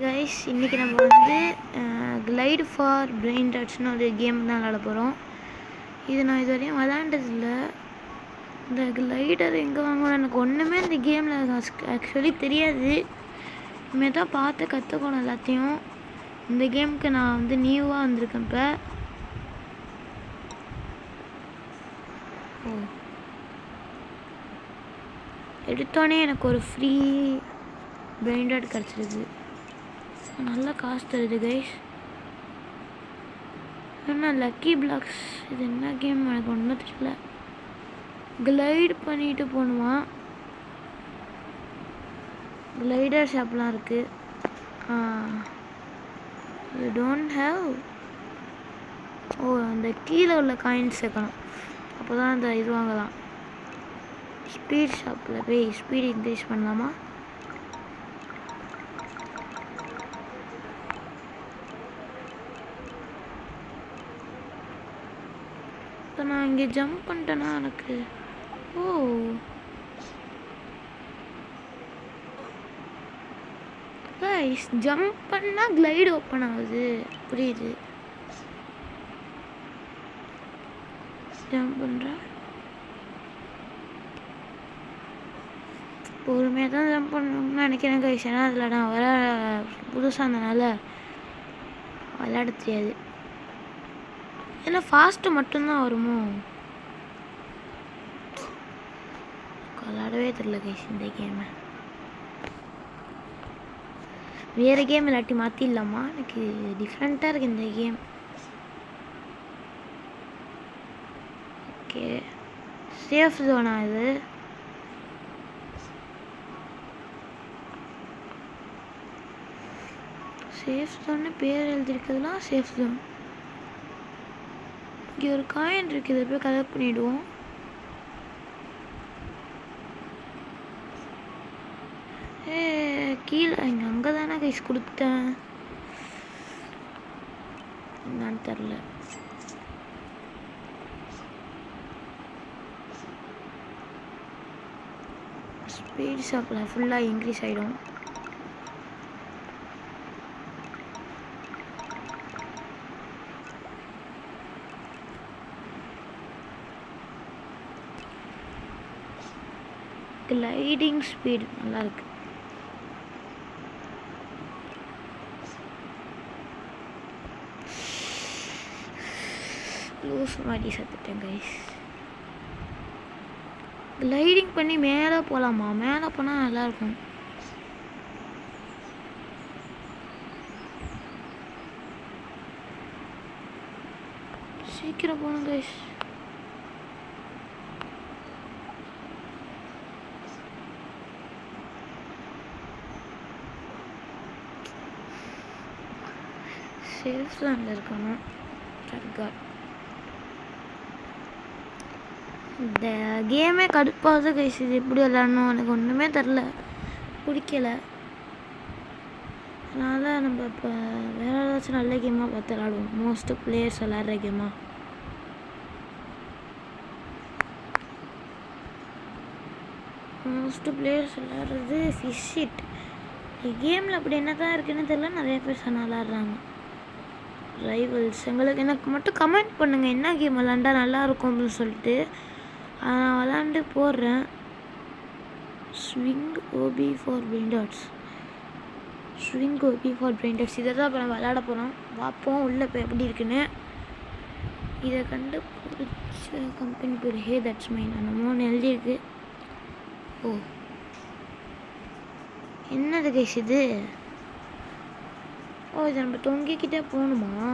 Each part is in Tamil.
கைஸ், இன்றைக்கி நம்ம வந்து கிளைடு ஃபார் பிரெயின் டாட்ஸ்னு ஒரு கேம் தான் விளாட போகிறோம். இது நான் இது வரையும் விளாண்டதில்ல. இந்த கிளைடர் எங்கே வாங்கணும் எனக்கு ஒன்றுமே இந்த கேமில் ஆக்சுவலி தெரியாது. இனிமேல் தான் பார்த்து கற்றுக்கணும் எல்லாத்தையும். இந்த கேமுக்கு நான் வந்து நியூவாக வந்திருக்கேன். இப்போ எடுத்தோடனே எனக்கு ஒரு ஃப்ரீ பிரெயின் டாட் கிடச்சிருது. நல்ல காசு தருது கைஸ். என்ன லக்கி பிளாக்ஸ், இது என்ன கேம் எனக்கு ஒன்றும் தெரியல. கிளைடு பண்ணிட்டு போகணுமா? கிளைடர் ஷாப்லாம் இருக்குது. You don't have. அந்த கீழே உள்ள காயின்ஸ் சேர்க்கணும், அப்போ தான் அந்த இது வாங்கலாம். ஸ்பீட் ஷாப்பில் போய் ஸ்பீட் இன்க்ரீஸ் பண்ணலாமா? இப்போ நான் இங்கே ஜம்ப் பண்ணிட்டேன்னா எனக்கு கைஸ், ஜம்ப் பண்ணால் கிளைடு ஓப்பன் ஆகுது. புரியுது. ஜம்ப் பண்ணுறேன், பொறுமையாக தான் ஜம்ப் பண்ணணும்னு நினைக்கிறேன் கைஸ். ஏன்னா அதில் நான் புதுசாக இருந்தனால விளையாட தெரியாது. ஏன்னா ஃபாஸ்ட்டு மட்டும்தான் வருமோ? விளாடவே தெரியல கைஸ் இந்த கேமை. வேறு கேம் இல்லாட்டி மாற்றிடலாமா? எனக்கு டிஃப்ரெண்ட்டாக இருக்குது இந்த கேம். ஓகே, சேஃப் ஜோனா இது? சேஃப் ஜோன்னு பேர் எழுதிருக்கிறதுலாம் சேஃப் ஜோன். இங்கே ஒரு காயின் இருக்குது, இதை போய் கலெக்ட் பண்ணிவிடுவோம். கீழே இங்கே அங்கே தானே கைஸ் கொடுத்தேன், என்னன்னு தெரில. ஸ்பீட் ஷாப்பில் ஃபுல்லாக இன்க்ரீஸ் ஆகிடும். கிளைடிங் ஸ்பீடு நல்லாயிருக்கு. லூஸ் மாதிரி சத்துட்டேன் கைஸ். கிளைடிங் பண்ணி மேலே போகலாமா? மேலே போனால் நல்லாயிருக்கும். சீக்கிரம் போகணும் கைஸ். சேஃப் ஜோனில் இருக்கணும். இந்த கேமே கடுப்பாகுது கைஸ். இது எப்படி விளாடணும் எனக்கு ஒன்றுமே தெரில, பிடிக்கல. அதனால் நம்ம இப்போ வேறு ஏதாச்சும் நல்ல கேமாக பார்த்து விளாடுவோம். மோஸ்ட்டு பிளேயர்ஸ் விளாட்ற கேமாக. மோஸ்ட்டு பிளேயர்ஸ் விளாட்றது ஃபிஷ்ஷிட். கேமில் அப்படி என்ன தான் இருக்குன்னு தெரியல, நிறைய பேர் சொன்னால் விளாட்றாங்க. ரைவல்ஸ் எனக்கு மட்டும் கமெண்ட் பண்ணுங்கள் என்ன கேம் விளாண்டா நல்லாயிருக்கும் அப்படின்னு சொல்லிட்டு. நான் விளாண்டு போடுறேன். Swing OP for Brain Dots. Swing OP for Brain Dots இதை தான் இப்போ நம்ம விளாட போகிறோம். பார்ப்போம் உள்ளே இப்போ எப்படி இருக்குன்னு. இதை கண்டு பிடிச்ச கம்பெனி பேர் ஹே தட்ஸ் மைன் என்னமோன்னு எழுதியிருக்கு. என்னது கைஸ் இது? இதை நம்ம தொங்கிக்கிட்டே போகணுமா?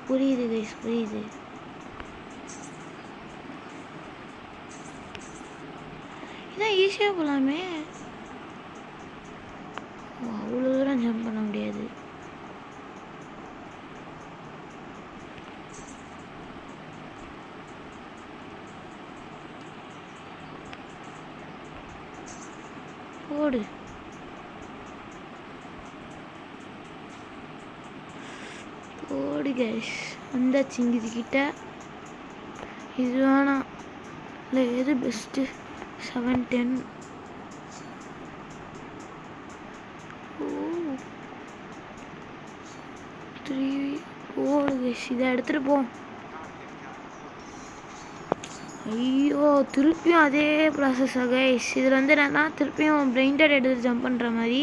புரியுது கைஸ், புரியுது. இதான் ஈஸியாக போகலாமே. அவ்வளோ தூரம் ஜம்ப் பண்ண முடியாது. போடு. போடு கைஸ், வந்தாச்சு இதுக்கிட்ட. இது வேணாம் இல்லை, எது பெஸ்ட்டு? 710. ஓ 3 ஓடுது. இதை எடுத்துகிட்டு போ. ஐயோ திருப்பியும் அதே ப்ராசஸாக கைஸ். இதில் வந்து என்னன்னா திருப்பியும் பிரெயின் டெட் எடுத்து ஜம்ப் பண்ணுற மாதிரி.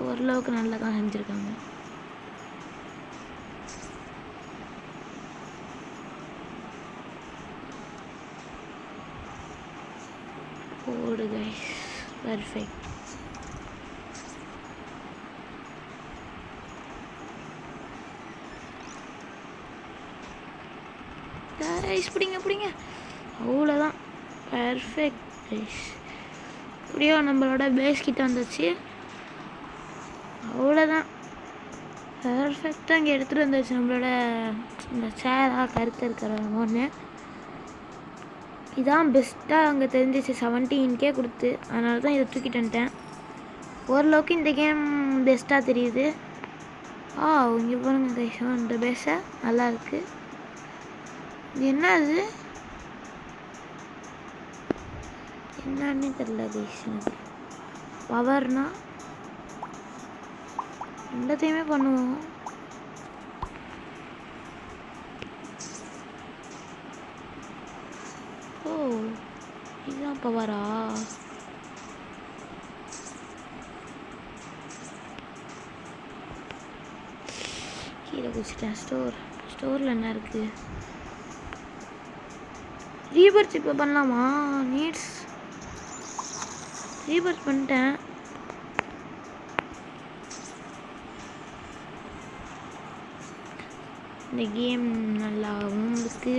ஓரளவுக்கு நல்லா தான் செஞ்சுருக்காங்க. ஓடு கைஸ், பர்ஃபெக்ட். கைஸ் பிடிங்க, அவ்வளோதான், பர்ஃபெக்ட் கைஸ். இப்படியோ நம்மளோட பேஸ் கிட்ட வந்துச்சு. அவ்வளோதான், பர்ஃபெக்டாக இங்கே எடுத்துகிட்டு வந்துச்சு நம்மளோட இந்த சேராக கருத்து இருக்கிற ஒன்று. இதான் பெஸ்ட்டாக அங்கே தெரிஞ்சிச்சு 17K கொடுத்து. அதனால தான் இதை தூக்கிட்டு வந்துட்டேன். ஓரளவுக்கு இந்த கேம் பெஸ்ட்டாக தெரியுது. இங்கே பாருங்க கைஸ், இந்த பேஸை நல்லாயிருக்கு. இது என்னது என்னன்னு தெரியல கைஸ் எனக்கு. பவர்னா ரெண்டத்தையுமே பண்ணுவோம். இதுதான் பவரா? கீழே குடிச்சிட்டேன். ஸ்டோரில் என்ன இருக்குது? ரீபர்த் இப்போ பண்ணலாமா? நீட்ஸ் ரீபர்த் பண்ணிட்டேன். இந்த கேம் நல்லாவும் இருக்கு.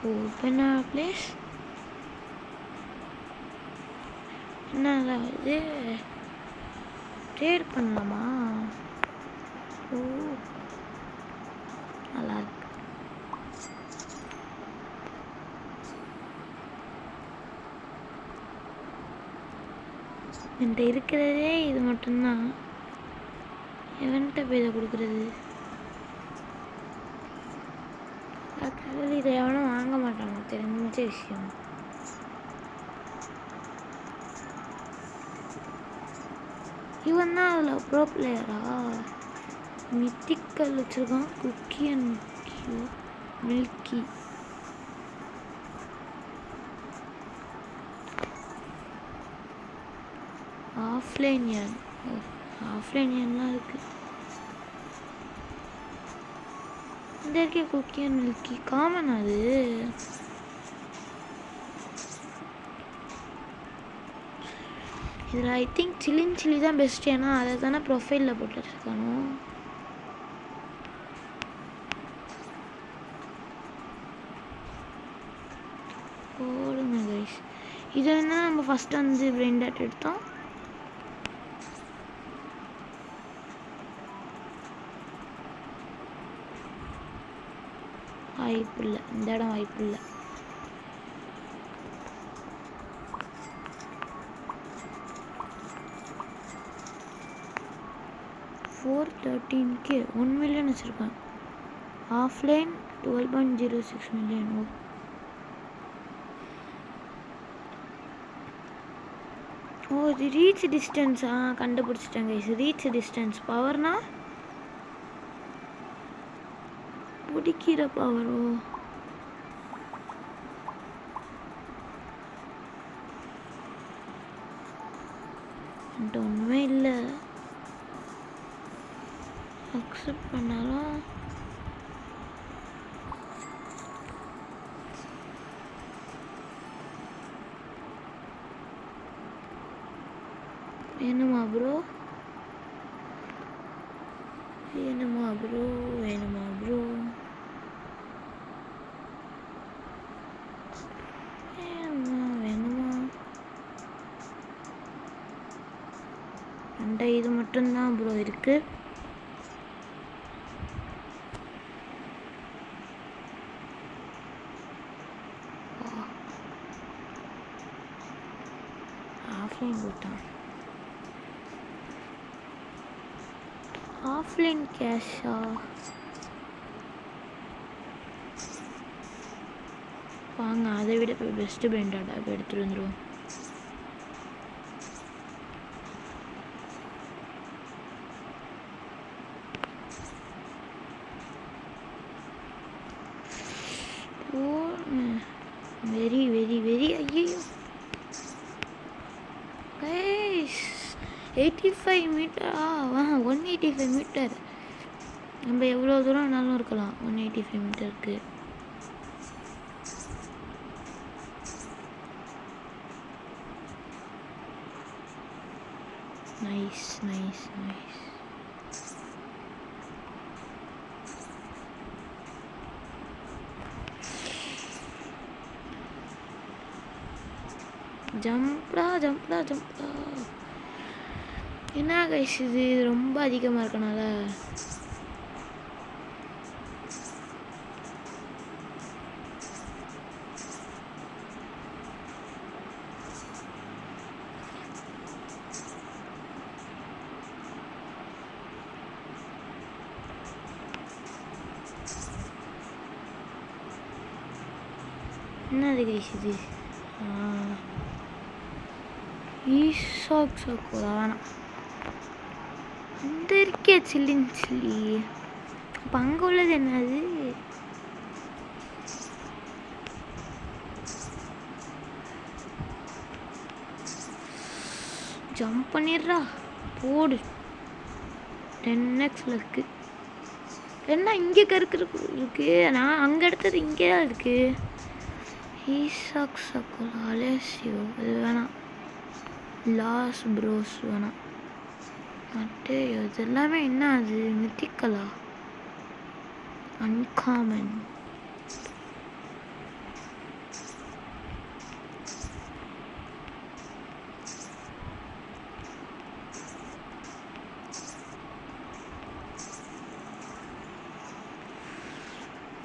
ஓப்பன் பிளேஸ் என்ன இது? ட்ரேட் பண்ணலாமா? நல்லா இருக்கு. என்கிட்ட இருக்கிறதே இது மட்டும்தான். எவன்கிட்ட போய் இதை கொடுக்குறது? ஆக்சுவலி இதை எவனும் வாங்க மாட்டாங்க, தெரிஞ்ச விஷயம். இவன் தான் அதில் ப்ரோ பிளேயரா? மித்திக்கல் வச்சுருக்கான். Cookie and milky. ஆஃப்லைன்லாம் இருக்குது. இந்த இருக்கே குக்கி அண்ட் மில்கி காமன். அது இதில் ஐ திங்க் சில்லி தான் பெஸ்ட். ஏன்னா அதை தானே ப்ரொஃபைலில் போட்டு வச்சுருக்கானோ. போடுங்க கைஸ். இது என்ன நம்ம ஃபஸ்ட்டு வந்து பிரெயின் டேட் எடுத்தோம். வாய்ப்பு இல்லை, இந்த இடம் வாய்ப்பு இல்லை. $413K 1 million வச்சுருக்கேன். Offline 12.06 million. இது ரீச் டிஸ்டன்ஸ். கண்டுபிடிச்சிட்டேன் கைஸ். Reach distance. பவர்னா பிடிக்கிற பவரோ? என்கிட்ட ஒன்றுமே இல்லை. அக்செப்ட் பண்ணாலும் வேணுமா ப்ரோ? வேணுமா அந்த இது மட்டும்தான் ப்ரோ இருக்கு. ஆஃப்லைன் போட்டான். ஆஃப்லைன் கேஷா? வாங்க அதை விட இப்போ பெஸ்ட்டு பிராண்டாக இப்போ எடுத்துகிட்டு வந்துடுவோம். வெரி வெரி வெரி ஐயோ கைஸ் 85 மீட்டரா? 185 மீட்டர். நம்ம எவ்வளோ தூரம் வேணாலும் இருக்கலாம் 185 மீட்டருக்கு. Nice nice nice. ஜம்ப்டா ஜம்ப்டா ஜம்ப்டா. என்ன கைஸ் இது ரொம்ப அதிகமாக இருக்கனால என்னது கைஸ் இது? ஈசாக் சோக்கோலா வேணாம். இந்த இருக்கே சில்லின் சில்லி. அப்போ அங்கே உள்ளது என்னது? ஜம்ப் பண்ணிடுறா போடு. 10x இருக்கு. என்ன இங்கே கருக்கு இருக்கு? நான் அங்கே எடுத்தது இங்கே தான் இருக்கு. ஈசாக் சோக்கோலா அலேசியோ அது வேணாம். லாஸ் ப்ரோஸ் வேணாம். அட்டே இது எல்லாமே என்ன அது? மித்திக்கலா அன்காமன்.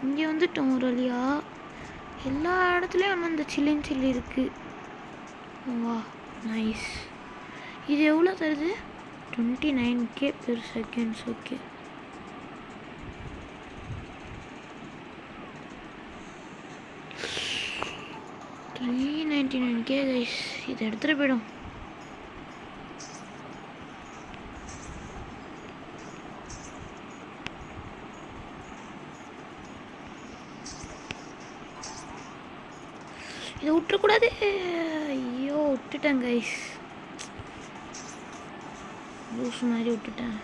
இங்கே வந்துட்டோம் ஒரு வழியா. எல்லா இடத்துலையும் ஆனால் அந்த சில்லின் சில்லி இருக்குது. வா நைஸ். இது எவ்வளோ தருது? 29k per seconds. Okay $399k guys. இதை எடுத்துகிட்டு போய்டும். இதை விட்டுறக்கூடாது. ஐயோ விட்டுட்டேன் கைஸ். லூஸ் மாதிரி விட்டுட்டேன்.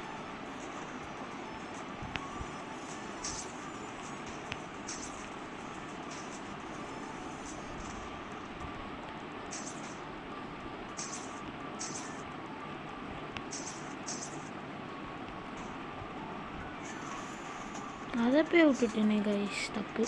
அதை போய் விட்டுட்டேனே கைஸ், தப்பு.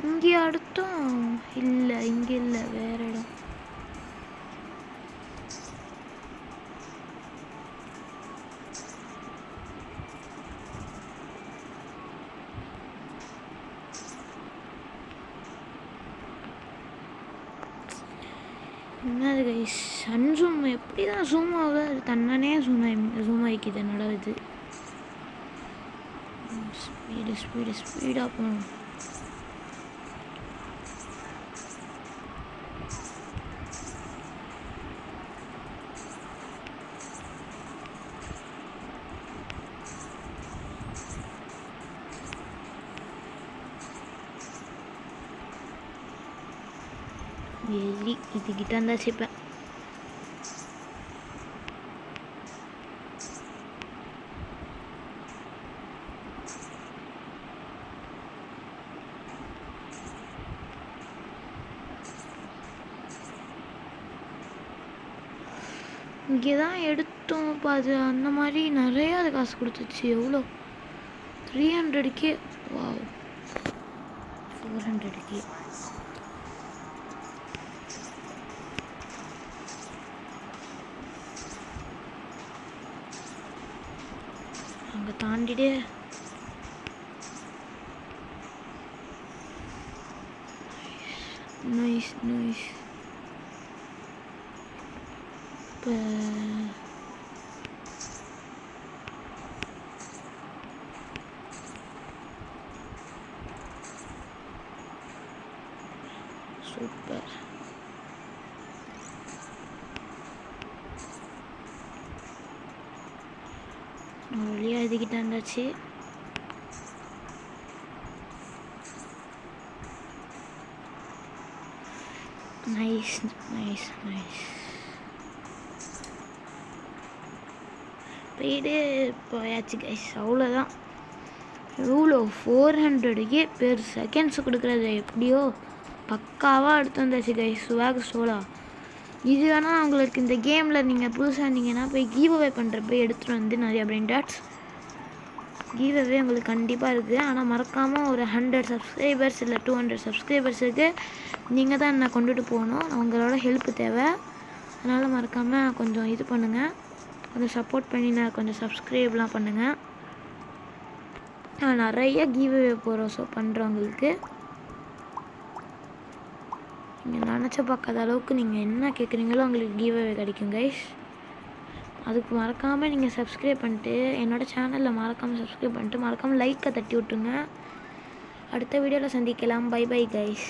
இங்கே அடுத்தோம் இல்லை, இங்கே இல்லை, வேற இடம். என்னது கைஸ் அன்சூம் எப்படி தான் ஜூம் ஆகுது? அது தன்னனே ஜூம் ஆகிக்குது. என்னடா இது? ஸ்பீடாக போகணும். வெரி இதுக்கிட்ட இருந்தாச்சு. இப்போ இங்கே தான் எடுத்தோம். இப்போ அது அந்த மாதிரி நிறையா அது காசு கொடுத்துச்சு. எவ்வளோ? 300k. Wow 400k. அங்கே தாண்டிடு. Nice nice. சூப்பர். சூப்பர். வழியாக எழுதிக்கிட்டு வந்தாச்சு. Nice nice nice. போயிட்டு போயாச்சு கைஸ், அவ்வளோதான். எவ்வளோ 400 பெர் செகண்ட்ஸ் கொடுக்குறது எப்படியோ பக்காவாக எடுத்து வந்தாச்சு கைஸ் ஸ்வாக் சோலா. இது வேணால் உங்களுக்கு இந்த கேமில் நீங்கள் புதுசாக இருந்தீங்கன்னா போய் கிவ் அவே பண்ணுறப்ப எடுத்துகிட்டு வந்து நிறையா பிரெயின் டாட்ஸ் கிவ் அவே உங்களுக்கு கண்டிப்பாக இருக்குது. ஆனால் மறக்காமல் ஒரு 100 சப்ஸ்கிரைபர்ஸ் இல்லை 200 சப்ஸ்கிரைபர்ஸுக்கு நீங்கள் தான் என்னை கொண்டுட்டு போகணும். உங்களோட ஹெல்ப் தேவை. அதனால் மறக்காமல் கொஞ்சம் இது பண்ணுங்கள், கொஞ்சம் சப்போர்ட் பண்ணி நான் கொஞ்சம் சப்ஸ்கிரைப்லாம் பண்ணுங்கள். நான் நிறைய கிவ் அவே போகிறோம். ஸோ பண்ணுறவங்களுக்கு நீங்கள் நினச்ச பார்க்காத அளவுக்கு நீங்கள் என்ன கேட்குறீங்களோ உங்களுக்கு கிவ் அவே கிடைக்கும் கைஸ். அதுக்கு மறக்காமல் நீங்கள் சப்ஸ்கிரைப் பண்ணிட்டு என்னோடய சேனலில் மறக்காமல் சப்ஸ்கிரைப் பண்ணிட்டு மறக்காமல் லைக்கை தட்டி விட்டுருங்க. அடுத்த வீடியோவில் சந்திக்கலாம். Bye bye guys.